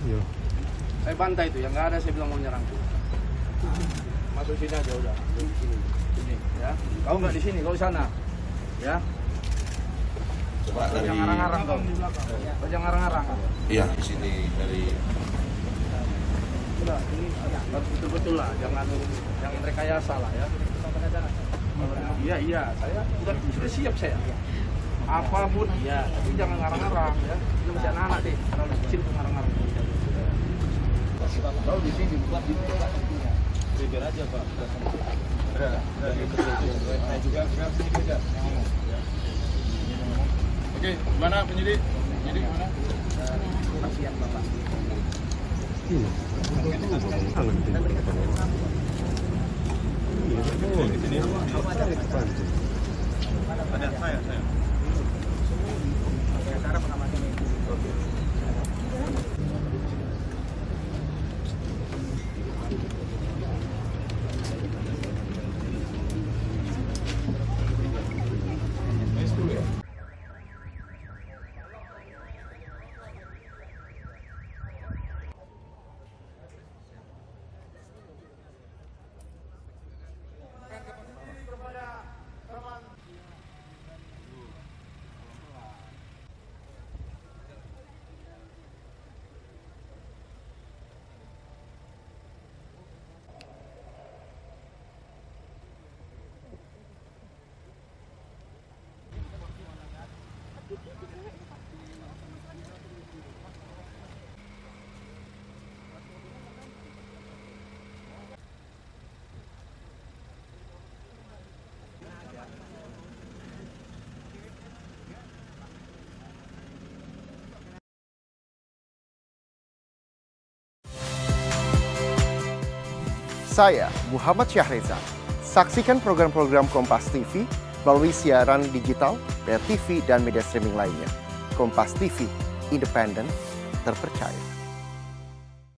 Iya. Saya bantai itu, yang nggak ada saya bilang mau nyerang tuh. Masuk sini aja udah. Sini, ya. Kau nggak di sini, kau di sana, ya. Coba dari Jangan ngarang-ngarang kau. Kau jangan ngarang-ngarang. iya di sini dari Udah, ini betul-betul lah, jangan rekayasa lah ya. Iya, saya sudah siap saya. Apapun iya, tapi jangan ngarang-ngarang ya. Ini masih anak-anak deh, kalau kecil tuh ngarang-ngarang. Kalau di sini buat di bibir aja Pak. Dari saya juga sini beda. Oke, gimana penyidik? Penyidik gimana? Siap Bapak. Iya. Tangan iya, boleh. Sini. Ada saya. Saya Muhammad Syahreza. Saksikan program-program Kompas TV melalui siaran digital, pay TV, dan media streaming lainnya. Kompas TV, independen, terpercaya.